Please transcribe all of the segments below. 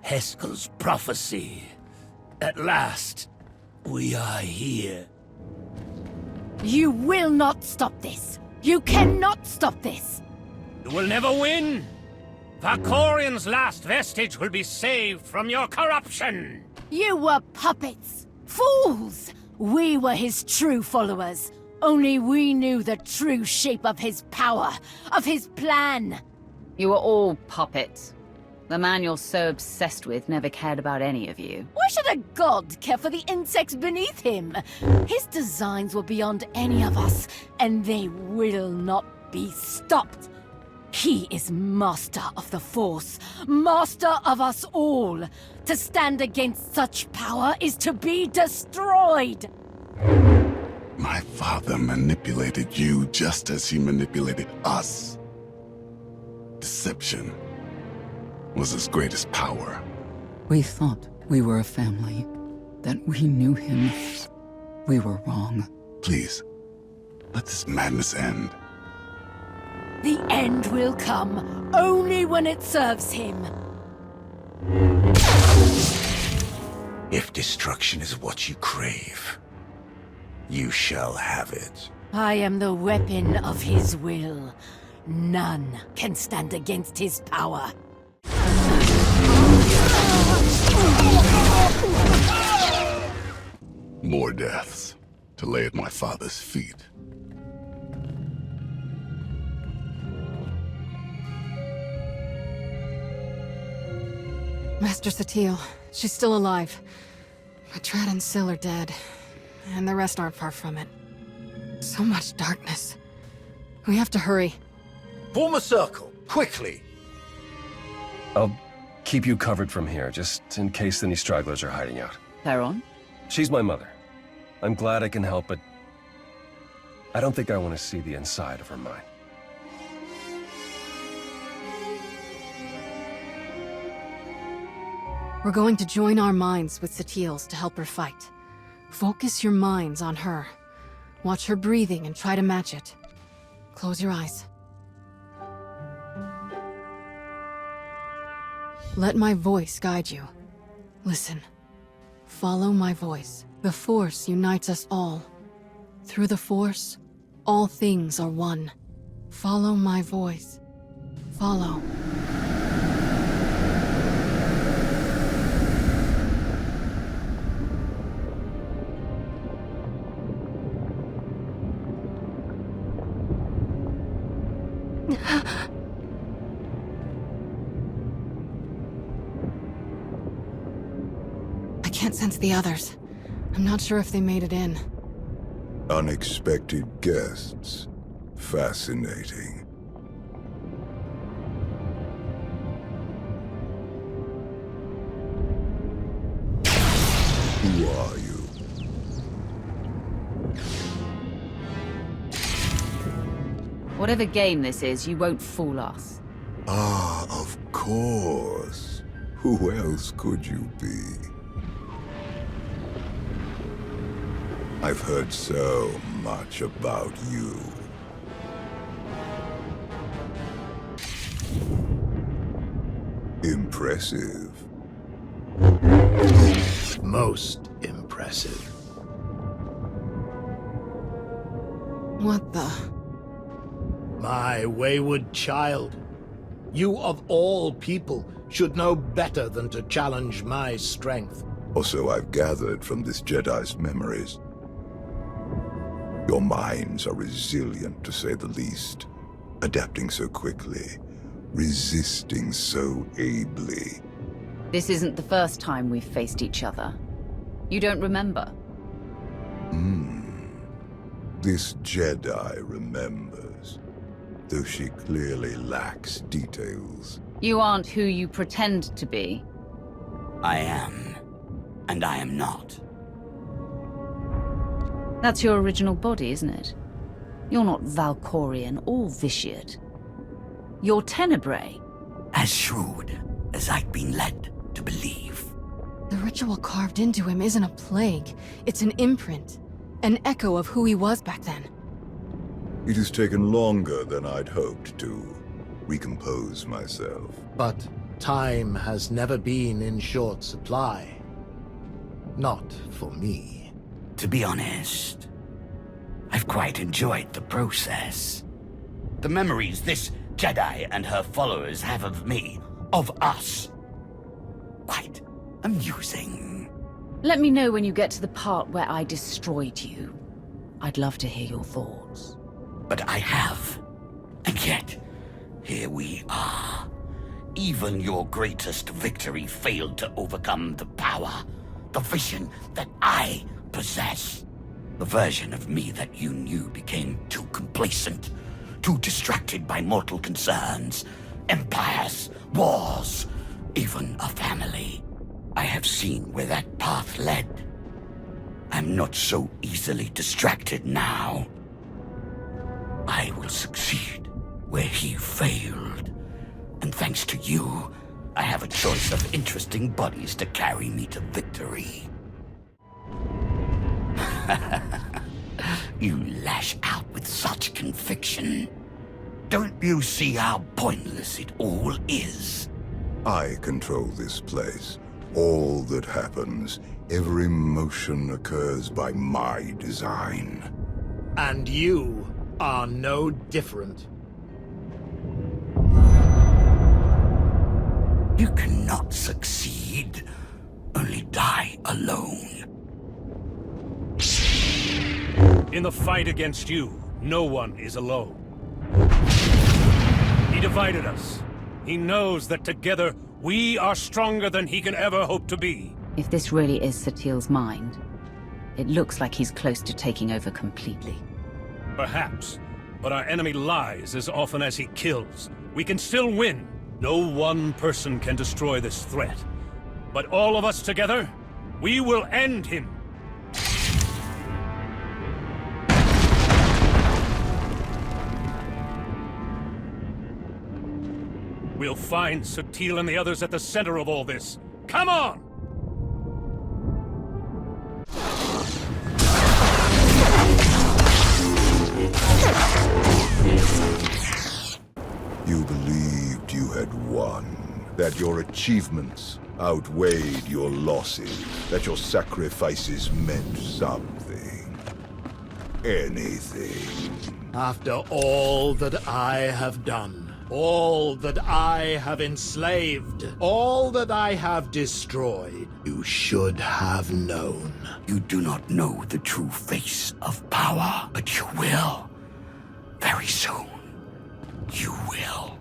Heskel's prophecy. At last, we are here. You will not stop this! You cannot stop this! You will never win! Valkorion's last vestige will be saved from your corruption! You were puppets! Fools! We were his true followers. Only we knew the true shape of his power, of his plan. You were all puppets. The man you're so obsessed with never cared about any of you. Why should a god care for the insects beneath him? His designs were beyond any of us, and they will not be stopped. He is master of the Force, master of us all. To stand against such power is to be destroyed. My father manipulated you just as he manipulated us. Deception was his greatest power. We thought we were a family, that we knew him. We were wrong. Please, let this madness end. The end will come only when it serves him. If destruction is what you crave, you shall have it. I am the weapon of his will. None can stand against his power. More deaths to lay at my father's feet. Master SWTOR, she's still alive. But Trad and Syl are dead, and the rest aren't far from it. So much darkness. We have to hurry. Form a circle, quickly! I'll keep you covered from here, just in case any stragglers are hiding out. Perron? She's my mother. I'm glad I can help, but I don't think I want to see the inside of her mind. We're going to join our minds with SWTOR's to help her fight. Focus your minds on her. Watch her breathing and try to match it. Close your eyes. Let my voice guide you. Listen. Follow my voice. The Force unites us all. Through the Force, all things are one. Follow my voice. Follow. I can't sense the others. I'm not sure if they made it in. Unexpected guests. Fascinating. Who are you? Whatever game this is, you won't fool us. Ah, of course. Who else could you be? I've heard so much about you. Impressive. Most impressive. What the? My wayward child. You of all people should know better than to challenge my strength. Or so I've gathered from this Jedi's memories. Your minds are resilient, to say the least. Adapting so quickly. Resisting so ably. This isn't the first time we've faced each other. You don't remember? This Jedi remembers, though she clearly lacks details. You aren't who you pretend to be. I am, and I am not. That's your original body, isn't it? You're not Valkorian or Vitiate. You're Tenebrae. As shrewd as I've been led to believe. The ritual carved into him isn't a plague. It's an imprint. An echo of who he was back then. It has taken longer than I'd hoped to recompose myself. But Time has never been in short supply. Not for me. To be honest, I've quite enjoyed the process. The memories this Jedi and her followers have of me, of us. Quite amusing. Let me know when you get to the part where I destroyed you. I'd love to hear your thoughts. But I have. And yet, here we are. Even your greatest victory failed to overcome the power, the vision that I possess. The version of me that you knew became too complacent, too distracted by mortal concerns, empires, wars, even a family. I have seen where that path led. I'm not so easily distracted now. I will succeed where he failed. And thanks to you, I have a choice of interesting bodies to carry me to victory. You lash out with such conviction. Don't you see how pointless it all is? I control this place. All that happens, every motion occurs by my design. And you are no different. You cannot succeed, only die alone. In the fight against you, no one is alone. He divided us. He knows that together, we are stronger than he can ever hope to be. If this really is Satil's mind, it looks like he's close to taking over completely. Perhaps, but our enemy lies as often as he kills. We can still win. No one person can destroy this threat. But all of us together, we will end him. We'll find Satil and the others at the center of all this. Come on! You believed you had won, that your achievements outweighed your losses, that your sacrifices meant something. Anything. After all that I have done, all that I have enslaved, all that I have destroyed, you should have known. You do not know the true face of power, but you will. Very soon. You will.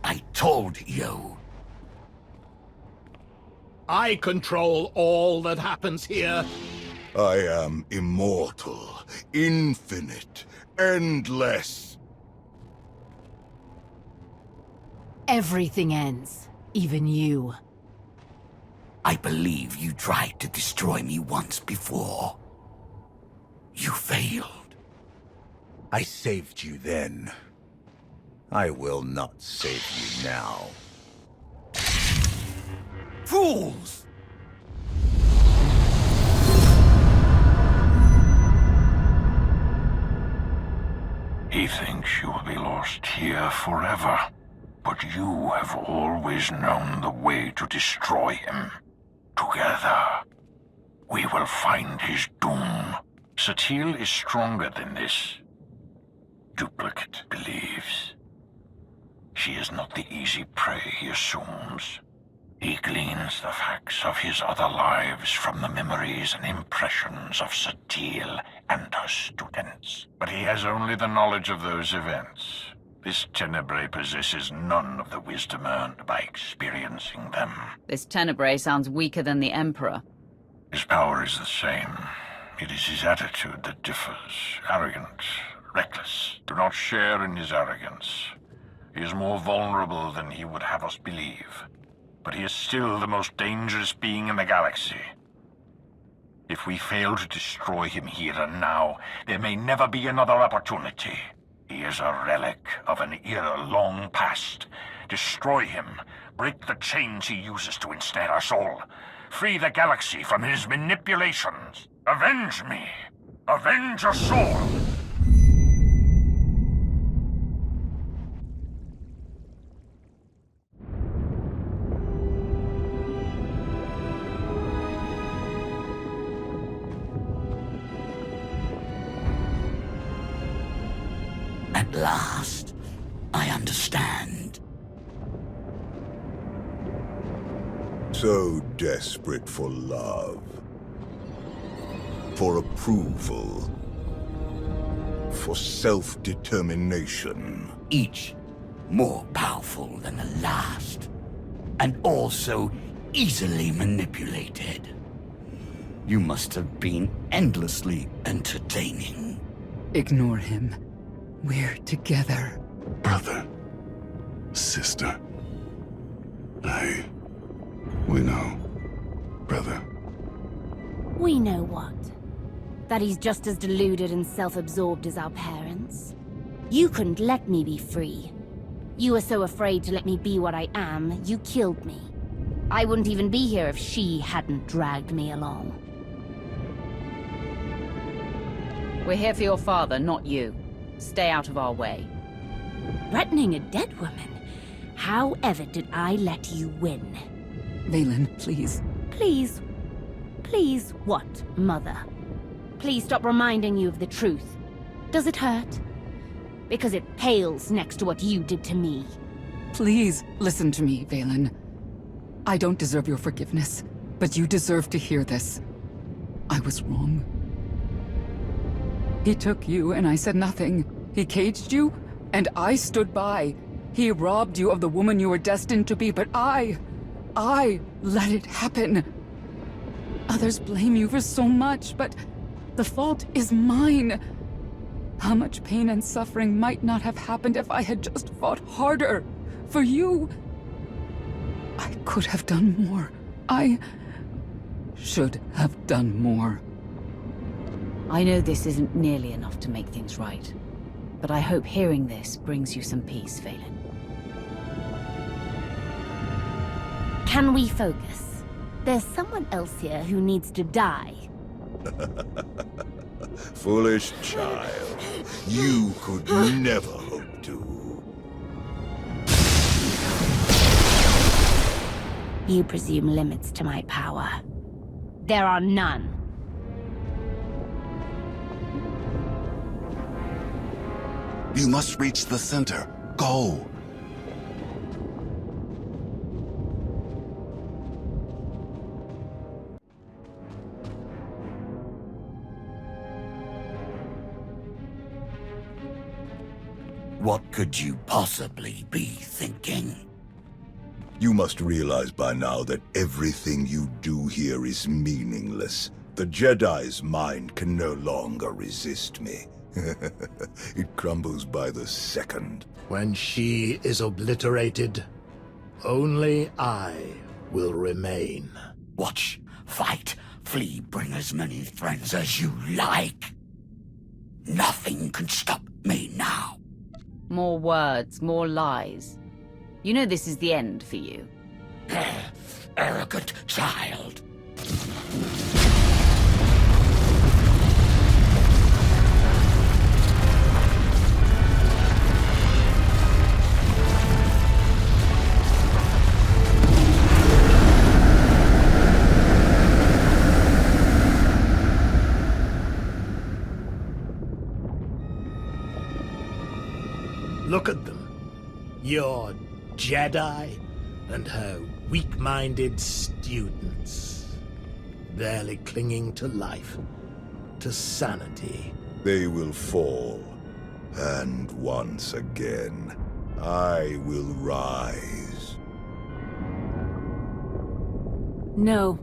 I told you. I control all that happens here. I am immortal, infinite, endless. Everything ends. Even you. I believe you tried to destroy me once before. You failed. I saved you then. I will not save you now. Fools! He thinks you will be lost here forever, but you have always known the way to destroy him. Together, we will find his doom. Satil is stronger than this. Duplicate believes. She is not the easy prey he assumes. He gleans the facts of his other lives from the memories and impressions of Satil and her students. But he has only the knowledge of those events. This Tenebrae possesses none of the wisdom earned by experiencing them. This Tenebrae sounds weaker than the Emperor. His power is the same. It is his attitude that differs. Arrogant, reckless. Do not share in his arrogance. He is more vulnerable than he would have us believe. But he is still the most dangerous being in the galaxy. If we fail to destroy him here and now, there may never be another opportunity. He is a relic of an era long past. Destroy him. Break the chains he uses to ensnare us all. Free the galaxy from his manipulations. Avenge me. Avenge us all. understand. So desperate for love, for approval, for self-determination. Each more powerful than the last, and also easily manipulated. You must have been endlessly entertaining. Ignore him. We're together. Brother, sister. We know, brother. We know what? That he's just as deluded and self-absorbed as our parents. You couldn't let me be free. You were so afraid to let me be what I am, you killed me. I wouldn't even be here if she hadn't dragged me along. We're here for your father, not you. Stay out of our way. Threatening a dead woman? How ever did I let you win? Valen, please. Please? Please what, Mother? Please stop reminding you of the truth. Does it hurt? Because it pales next to what you did to me. Please listen to me, Valen. I don't deserve your forgiveness, but you deserve to hear this. I was wrong. He took you and I said nothing. He caged you and I stood by. He robbed you of the woman you were destined to be, but I let it happen. Others blame you for so much, but the fault is mine. How much pain and suffering might not have happened if I had just fought harder for you? I could have done more. I should have done more. I know this isn't nearly enough to make things right, but I hope hearing this brings you some peace, Valen. Can we focus? There's someone else here who needs to die. Foolish child. You could never hope to. You presume limits to my power. There are none. You must reach the center. Go. What could you possibly be thinking? You must realize by now that everything you do here is meaningless. The Jedi's mind can no longer resist me. It crumbles by the second. When she is obliterated, only I will remain. Watch, fight, flee, bring as many friends as you like. Nothing can stop me now. More words, more lies. You know this is the end for you. Arrogant child. Look at them. Your Jedi and her weak-minded students. Barely clinging to life, to sanity. They will fall. And once again, I will rise. No.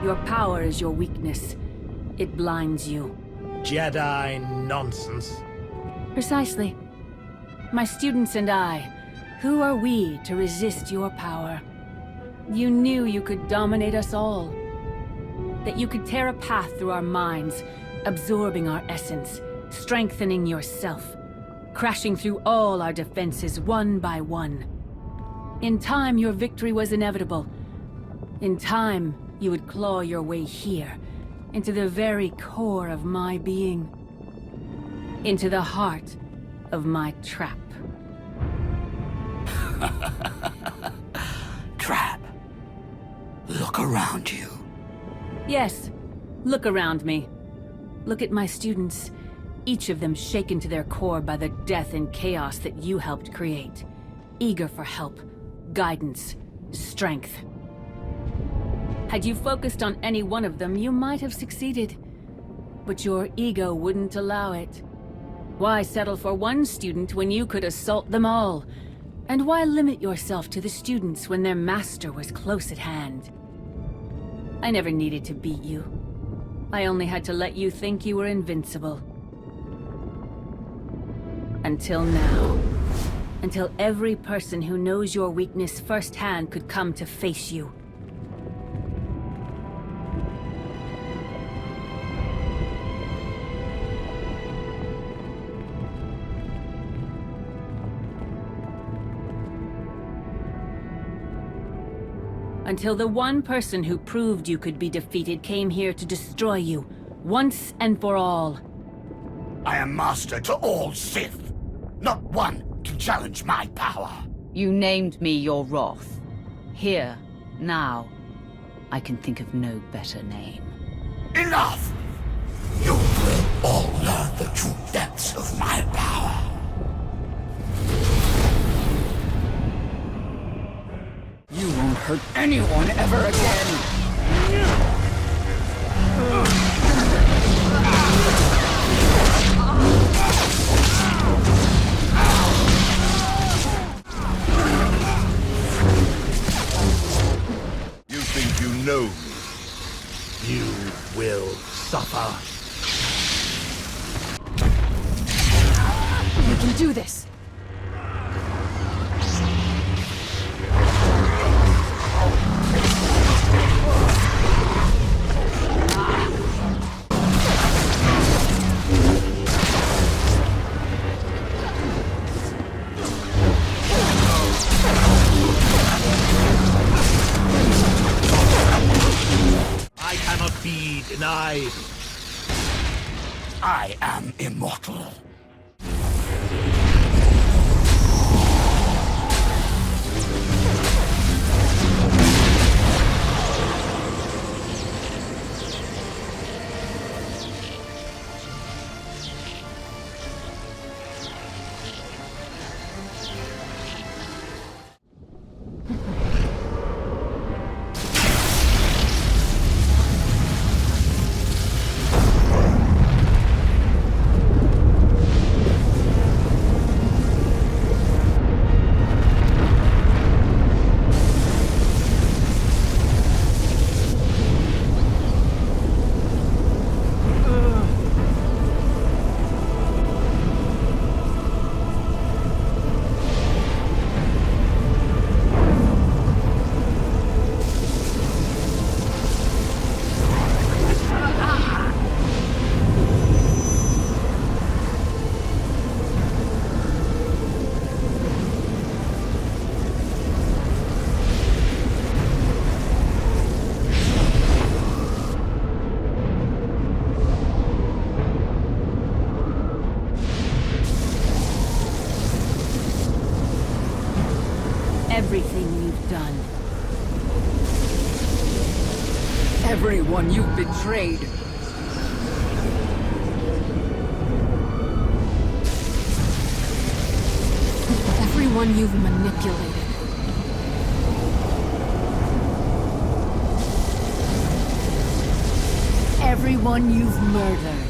Your power is your weakness. It blinds you. Jedi nonsense. Precisely. My students and I, who are we to resist your power? You knew you could dominate us all. That you could tear a path through our minds, absorbing our essence, strengthening yourself, crashing through all our defenses one by one. In time, your victory was inevitable. In time, you would claw your way here, into the very core of my being. Into the heart of my trap. Trap. Look around you. Yes, look around me. Look at my students. each of them shaken to their core by the death and chaos that you helped create. Eager for help, guidance, strength. Had you focused on any one of them, you might have succeeded. But your ego wouldn't allow it. Why settle for one student when you could assault them all? And why limit yourself to the students when their master was close at hand? I never needed to beat you. I only had to let you think you were invincible. Until now. Until every person who knows your weakness firsthand could come to face you. Until the one person who proved you could be defeated came here to destroy you, once and for all. I am master to all Sith. Not one can challenge my power. You named me your wrath. Here, now, I can think of no better name. Enough! You will all learn the true depths of my power. You won't hurt anyone ever again! You think you know me? You will suffer. You can do this! I cannot be denied. I am immortal. Everything you've done. Everyone you've betrayed. Everyone you've manipulated. Everyone you've murdered.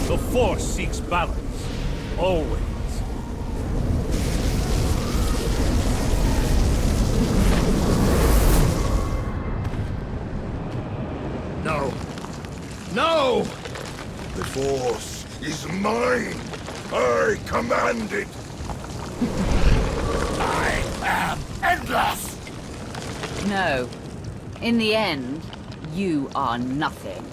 The Force seeks balance. Always. No. No! The Force is mine. I command it. I am endless! No. In the end, you are nothing.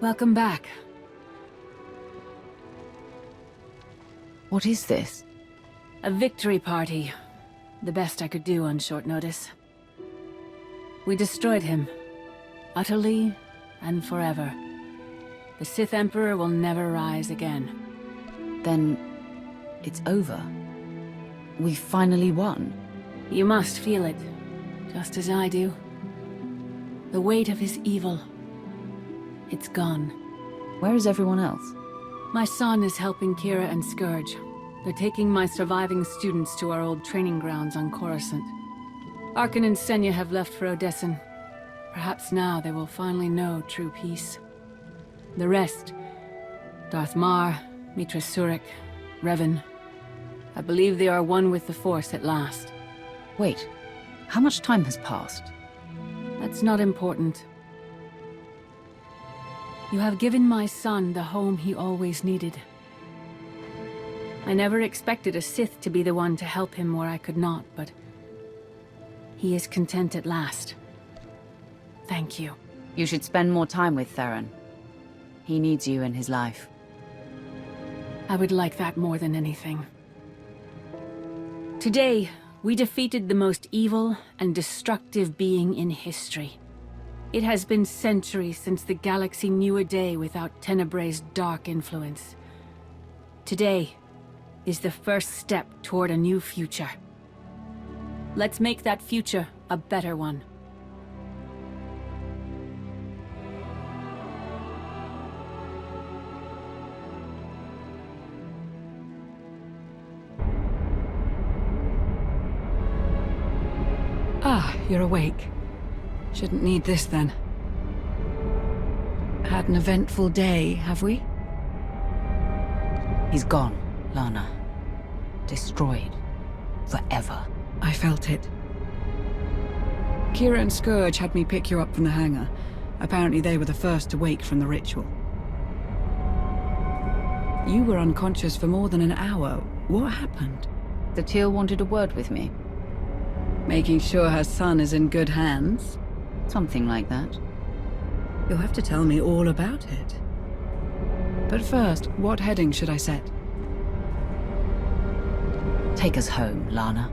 Welcome back. What is this? A victory party. The best I could do on short notice. We destroyed him. Utterly and forever. The Sith Emperor will never rise again. Then it's over. We finally won. You must feel it, just as I do. The weight of his evil. It's gone. Where is everyone else? My son is helping Kira and Scourge. They're taking my surviving students to our old training grounds on Coruscant. Arkan and Senya have left for Odessen. Perhaps now they will finally know true peace. The rest, Darth Mar, Mitra Surik, Revan, I believe they are one with the Force at last. Wait, how much time has passed? That's not important. You have given my son the home he always needed. I never expected a Sith to be the one to help him where I could not, but he is content at last. Thank you. You should spend more time with Theron. He needs you in his life. I would like that more than anything. Today, we defeated the most evil and destructive being in history. It has been centuries since the galaxy knew a day without Tenebrae's dark influence. Today is the first step toward a new future. Let's make that future a better one. Ah, you're awake. Shouldn't need this then. Had an eventful day, have we? He's gone, Lana. Destroyed. Forever. I felt it. Kira and Scourge had me pick you up from the hangar. Apparently they were the first to wake from the ritual. You were unconscious for more than an hour. What happened? The Teal wanted a word with me. Making sure her son is in good hands? Something like that. You'll have to tell me all about it. But first, what heading should I set? Take us home, Lana.